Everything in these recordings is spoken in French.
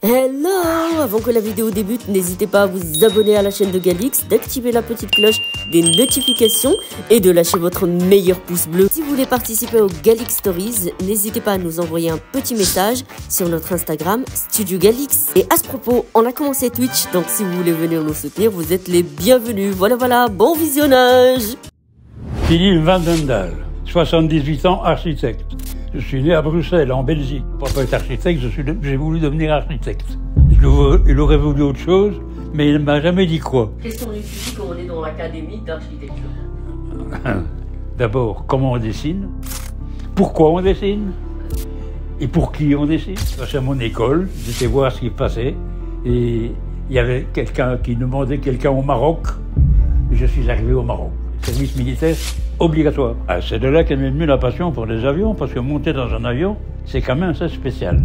Hello! Avant que la vidéo débute, n'hésitez pas à vous abonner à la chaîne de Galix, d'activer la petite cloche des notifications et de lâcher votre meilleur pouce bleu. Si vous voulez participer aux Galix Stories, n'hésitez pas à nous envoyer un petit message sur notre Instagram Studio Galix. Et à ce propos, on a commencé Twitch, donc si vous voulez venir nous soutenir, vous êtes les bienvenus. Voilà, bon visionnage! Philippe Van Dendal, 78 ans, architecte. Je suis né à Bruxelles, en Belgique. Pour pas être architecte, j'ai voulu devenir architecte. Il aurait voulu autre chose, mais il ne m'a jamais dit quoi. Qu'est-ce qu'on étudie quand on est dans l'académie d'architecture? D'abord, comment on dessine, pourquoi on dessine, et pour qui on dessine. C'est à mon école, j'étais voir ce qui passait, et il y avait quelqu'un qui demandait quelqu'un au Maroc, et je suis arrivé au Maroc. Service militaire obligatoire. C'est de là qu'est venue la passion pour les avions, parce que monter dans un avion, c'est quand même assez spécial.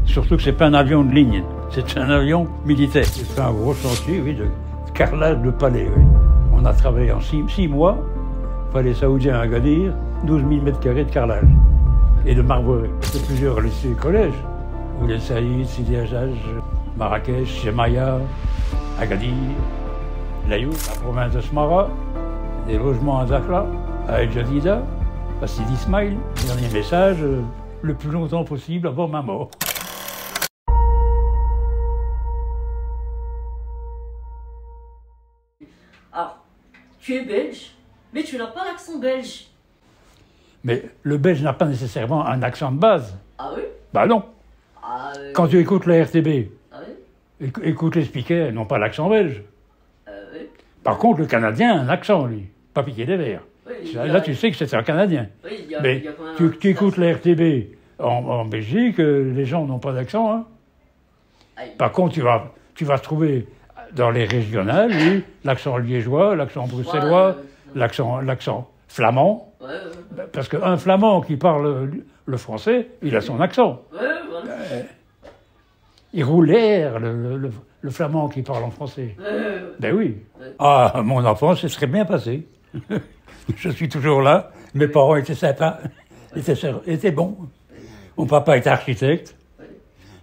Surtout que c'est pas un avion de ligne, c'est un avion militaire. C'est un gros chantier, oui, de carrelage de palais. Oui. On a travaillé en 6 mois, palais saoudien à Agadir, 12 000 m² de carrelage et de marbrerie. C'est plusieurs lycées et collèges. Ouled Saïd, Sidi Hajjaj, Marrakech, Jemaya, Agadir, Layout, la province de Smara, des logements à Dakhla, à El Jadida, à Sidi Ismail. Dernier message, le plus longtemps possible avant ma mort. Alors, tu es belge, mais tu n'as pas l'accent belge. Mais le belge n'a pas nécessairement un accent de base. Ah oui? Bah non. Quand tu écoutes la RTB, écoute les speakers, ils n'ont pas l'accent belge. Oui. Par contre, le Canadien a un accent, lui. Pas piqué des verres. Oui, là, tu sais que c'est un Canadien. Oui, mais il y a quand même tu écoutes la RTB en Belgique, les gens n'ont pas d'accent. Hein. Par contre, tu vas trouver dans les régionales, oui, l'accent liégeois, l'accent bruxellois, l'accent flamand. Parce qu'un flamand qui parle le français, il a son accent. Il roule l'air, le flamand qui parle en français. Ben oui. Ah, mon enfance, ce serait bien passé. Je suis toujours là. Mes parents étaient sympas, étaient bons. Mon papa était architecte.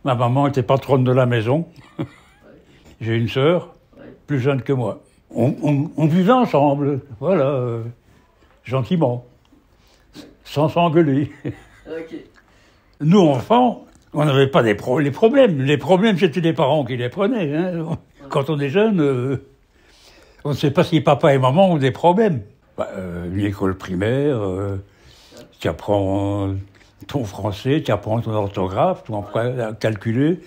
Ma maman était patronne de la maison. J'ai une sœur, plus jeune que moi. On vivait ensemble, voilà, gentiment, sans s'engueuler. Nous, enfants, on n'avait pas les problèmes. Les problèmes, c'était les parents qui les prenaient. Hein. Quand on est jeune, on ne sait pas si papa et maman ont des problèmes. Une école primaire, tu apprends ton français, tu apprends ton orthographe, tu apprends à calculer.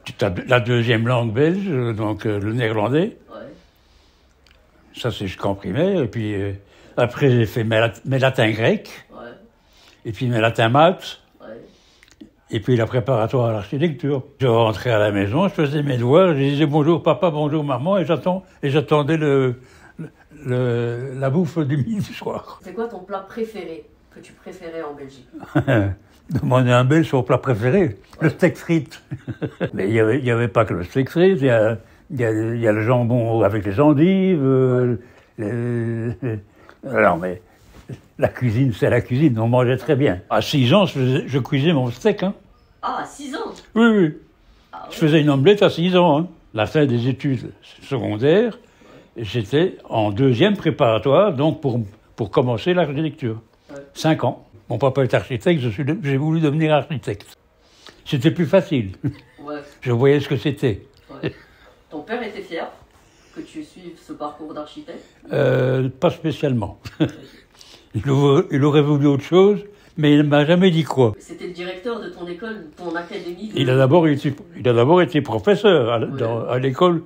Tu as la deuxième langue belge, donc le néerlandais. Ça, c'est jusqu'en primaire. Et puis après, j'ai fait mes latins grecs. Et puis mes latins maths. Et puis la préparatoire à l'architecture. Je rentrais à la maison, je faisais mes devoirs, je disais bonjour papa, bonjour maman, et j'attendais la bouffe du midi du soir. C'est quoi ton plat préféré que tu préférais en Belgique? Demander un Belge son plat préféré, le steak frites. Mais il y avait pas que le steak frites, il y a le jambon avec les endives. Alors mais la cuisine, c'est la cuisine, on mangeait très bien. À 6 ans, je cuisais mon steak. Hein. Ah, à 6 ans? Oui. Je faisais une omelette à 6 ans. Hein. La fin des études secondaires, j'étais en 2e préparatoire, donc pour commencer l'architecture. 5 ans. Mon papa est architecte, j'ai voulu devenir architecte. C'était plus facile. Je voyais ce que c'était. Ton père était fier que tu suives ce parcours d'architecte? Pas spécialement. Il aurait voulu autre chose, mais il ne m'a jamais dit quoi. C'était le directeur de ton école, ton académie? Il a d'abord été professeur à l'école,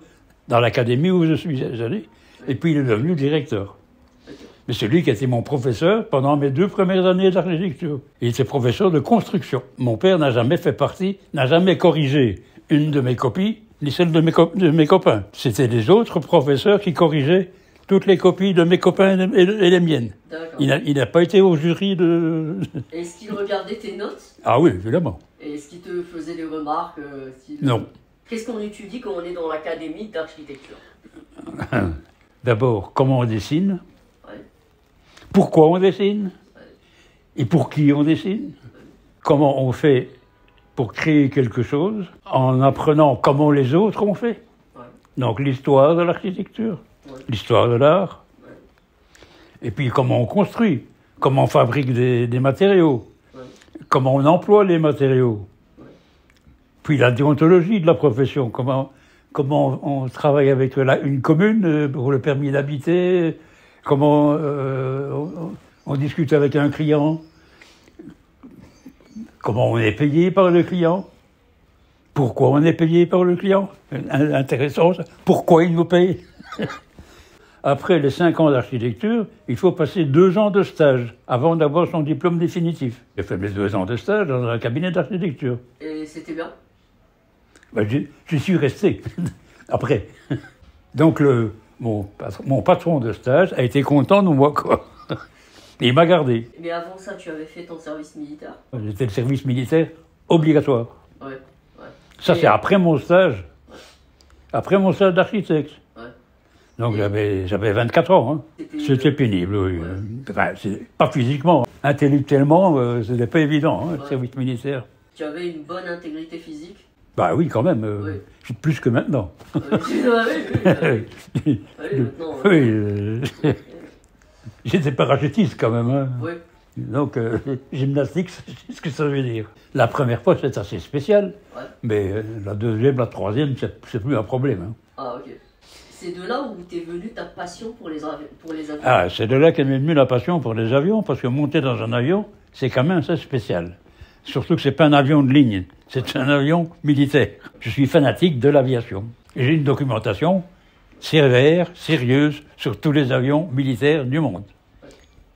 dans l'académie où je suis allé, et puis il est devenu directeur. Mais c'est lui qui a été mon professeur pendant mes 2 premières années d'architecture. Il était professeur de construction. Mon père n'a jamais corrigé une de mes copies, ni celle de mes copains. C'était les autres professeurs qui corrigeaient toutes les copies de mes copains et les miennes. Il n'a pas été au jury de... Est-ce qu'il regardait tes notes? Ah oui, évidemment. Et est-ce qu'il te faisait des remarques Non. Qu'est-ce qu'on étudie quand on est dans l'académie d'architecture? D'abord, comment on dessine, pourquoi on dessine, et pour qui on dessine, comment on fait pour créer quelque chose en apprenant comment les autres ont fait. Ouais. Donc l'histoire de l'architecture, l'histoire de l'art, et puis comment on construit, comment on fabrique des matériaux, comment on emploie les matériaux, puis la déontologie de la profession, comment on travaille avec une commune pour le permis d'habiter, comment on discute avec un client, comment on est payé par le client, pourquoi on est payé par le client, intéressant, pourquoi il nous paye. Après les 5 ans d'architecture, il faut passer 2 ans de stage avant d'avoir son diplôme définitif. J'ai fait mes 2 ans de stage dans un cabinet d'architecture. Et c'était bien? Ben, j'y suis resté, après. Donc mon patron de stage a été content de moi, quoi. Et il m'a gardé. Mais avant ça, tu avais fait ton service militaire? J'étais le service militaire obligatoire. Ouais. Ça, c'est après mon stage. Ouais. Après mon stage d'architecte. Ouais. Donc j'avais 24 ans. Hein. C'était pénible, oui. Ouais. Enfin, pas physiquement. Intellectuellement, c'était pas évident, hein, le service militaire. Tu avais une bonne intégrité physique? Bah oui, quand même. Plus que maintenant. Oui, maintenant. Oui. J'étais parachutiste quand même. Hein. Oui. Donc, gymnastique, c'est ce que ça veut dire. La première fois, c'est assez spécial. Ouais. Mais la deuxième, la troisième, c'est plus un problème. Hein. Ah, ok. C'est de là où t'es venu ta passion pour les avions? Ah, c'est de là qu'est venue la passion pour les avions, parce que monter dans un avion, c'est quand même assez spécial. Surtout que c'est pas un avion de ligne, c'est un avion militaire. Je suis fanatique de l'aviation. J'ai une documentation sévère, sérieuse, sur tous les avions militaires du monde.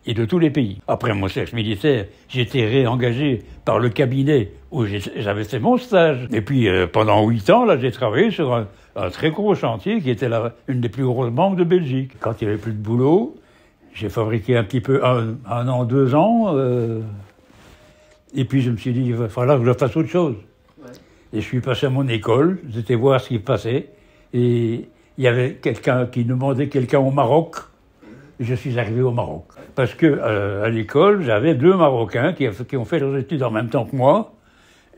Et de tous les pays. Après mon service militaire, j'ai été réengagé par le cabinet où j'avais fait mon stage. Et puis, pendant 8 ans, là, j'ai travaillé sur un très gros chantier qui était une des plus grosses banques de Belgique. Quand il n'y avait plus de boulot, j'ai fabriqué un petit peu, un an, 2 ans, et puis je me suis dit, il va falloir que je fasse autre chose. Ouais. Et je suis passé à mon école, j'étais voir ce qui passait, et il y avait quelqu'un qui demandait quelqu'un au Maroc. Je suis arrivé au Maroc. Parce que à l'école, j'avais 2 Marocains qui ont fait leurs études en même temps que moi,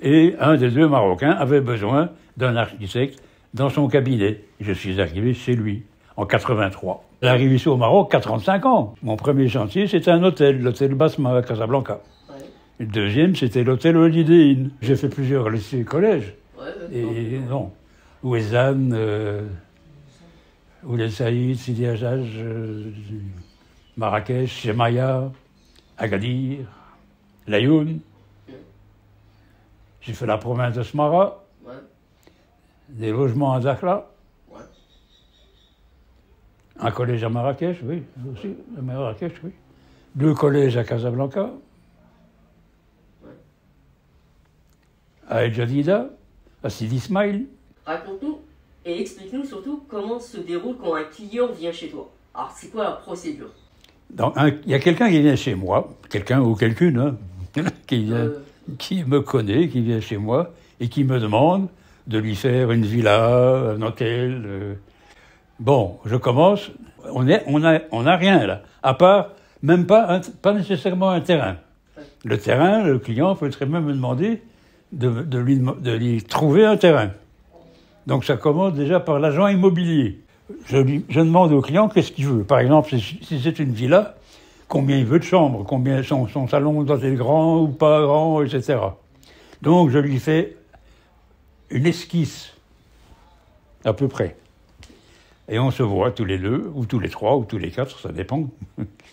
et un des 2 Marocains avait besoin d'un architecte dans son cabinet. Je suis arrivé chez lui, en 83. L'arrivée ici au Maroc, 45 ans. Mon premier chantier, c'était un hôtel, l'hôtel Basma à Casablanca. Ouais. Le deuxième, c'était l'hôtel Holiday Inn. J'ai fait plusieurs lycées et collèges. Et non, Ouezane, Ouled Saïd, Sidi Hajjaj, Marrakech, Chemaya, Agadir, Laayoune. J'ai fait la province de Smara, des logements à Dakhla, un collège à Marrakech, oui, aussi, à Marrakech, oui. 2 collèges à Casablanca, à El Jadida, à Sidi Ismaïl. Raconte-nous et explique-nous surtout comment se déroule quand un client vient chez toi. Alors, c'est quoi la procédure? Il y a quelqu'un qui vient chez moi, quelqu'un ou quelqu'une, hein, qui me connaît, qui vient chez moi et qui me demande de lui faire une villa, un hôtel. Bon, je commence, on n'a rien là, à part même pas nécessairement un terrain. Le terrain, le client peut très bien me demander de lui trouver un terrain. Donc ça commence déjà par l'agent immobilier. Je demande au client qu'est-ce qu'il veut. Par exemple, si c'est une villa, combien il veut de chambres, combien son salon doit être grand ou pas grand, etc. Donc je lui fais une esquisse, à peu près. Et on se voit tous les 2, ou tous les 3, ou tous les 4, ça dépend.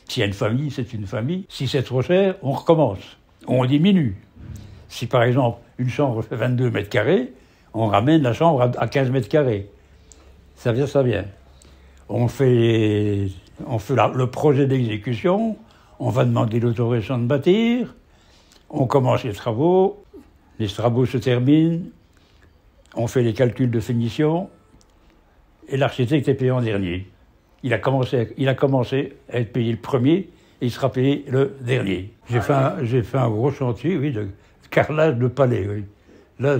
S'il y a une famille, c'est une famille. Si c'est trop cher, on recommence. On diminue. Si par exemple, une chambre fait 22 mètres carrés, on ramène la chambre à 15 mètres carrés. Ça vient. On fait le projet d'exécution, on va demander l'autorisation de bâtir, on commence les travaux se terminent, on fait les calculs de finition, et l'architecte est payé en dernier. Il a commencé à être payé le premier, et il sera payé le dernier. J'ai fait un gros chantier, oui, de carrelage de palais, oui. Là,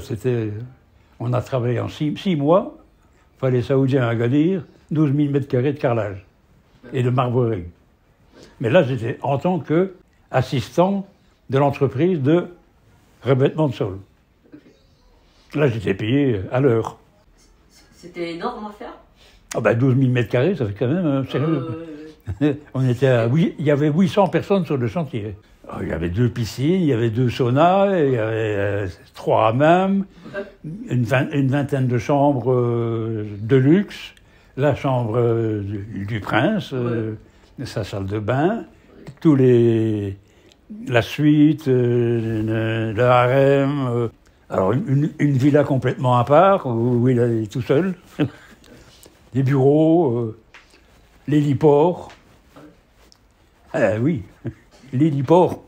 on a travaillé en 6 mois, palais saoudien à Agadir, 12 000 mètres carrés de carrelage et de marbrerie. Mais là, j'étais en tant qu'assistant de l'entreprise de revêtement de sol. Là, j'étais payé à l'heure. C'était énorme à faire? Ah ben 12 000 mètres carrés, ça fait quand même sérieux. On était il y avait 800 personnes sur le chantier. Alors, il y avait 2 piscines, il y avait 2 saunas, il y avait 3 hammams, une vingtaine de chambres de luxe, la chambre du prince, sa salle de bain, la suite, le harem. Alors une villa complètement à part, où il est tout seul, des bureaux, l'héliport. Ah oui, l'héliport.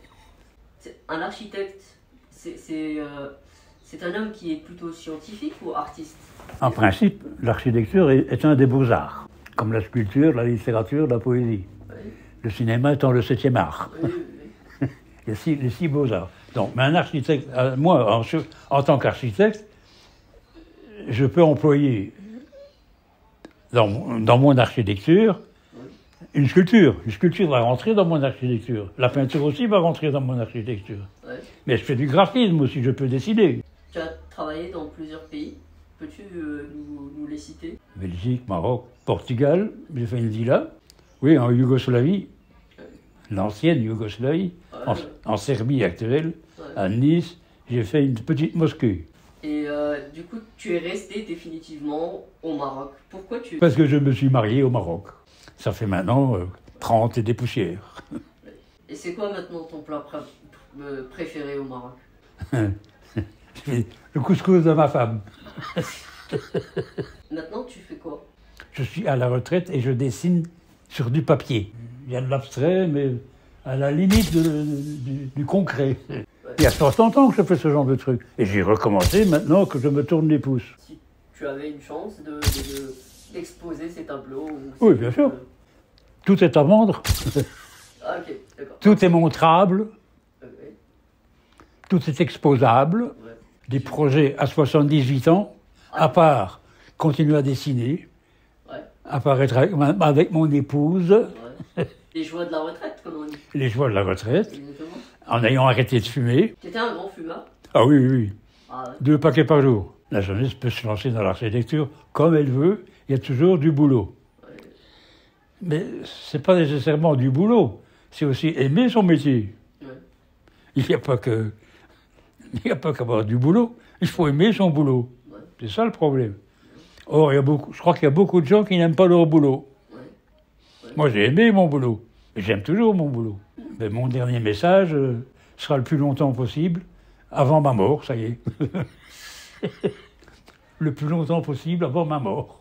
Un architecte, c'est un homme qui est plutôt scientifique ou artiste? En principe, l'architecture est un des beaux-arts, comme la sculpture, la littérature, la poésie. Oui. Le cinéma étant le 7e art. Oui, oui. Les 6 beaux-arts. Donc, mais un architecte, moi, en tant qu'architecte, je peux employer dans mon architecture une sculpture. Une sculpture va rentrer dans mon architecture. La peinture aussi va rentrer dans mon architecture. Ouais. Mais je fais du graphisme aussi, je peux dessiner. Tu as travaillé dans plusieurs pays. Peux-tu nous les citer? Belgique, Maroc, Portugal. J'ai fait une villa. Oui, en Yougoslavie. L'ancienne Yougoslavie. En Serbie actuelle. À Nice. J'ai fait une petite mosquée. Et du coup, tu es resté définitivement au Maroc. Pourquoi tu... Parce que je me suis marié au Maroc. Ça fait maintenant 30 et des poussières. Et c'est quoi maintenant ton plat préféré au Maroc? Le couscous de ma femme. Maintenant, tu fais quoi? Je suis à la retraite et je dessine sur du papier. Il y a de l'abstrait, mais à la limite du concret. Ouais. Il y a 60 ans que je fais ce genre de truc. Et j'ai recommencé maintenant que je me tourne les pouces. Si tu avais une chance d'exposer ces tableaux... Oui, bien sûr. Tout est à vendre. Ah, ok, d'accord. Tout est montrable. Okay. Tout est exposable. Ouais. Des projets à 78 ans, à part continuer à dessiner, à part être avec mon épouse. Ouais. Les joies de la retraite, comme on dit. Les joies de la retraite. Exactement. En ayant arrêté de fumer. Tu étais un grand fumeur? Ah oui, oui. Ah ouais. 2 paquets par jour. La jeunesse peut se lancer dans l'architecture comme elle veut. Il y a toujours du boulot. Ouais. Mais ce n'est pas nécessairement du boulot. C'est aussi aimer son métier. Ouais. Il n'y a pas qu'avoir du boulot. Il faut aimer son boulot. Ouais. C'est ça le problème. Or, je crois qu'il y a beaucoup de gens qui n'aiment pas leur boulot. Ouais. Ouais. Moi, j'ai aimé mon boulot. Et j'aime toujours mon boulot. Mais mon dernier message sera le plus longtemps possible, avant ma mort, ça y est. Le plus longtemps possible avant ma mort.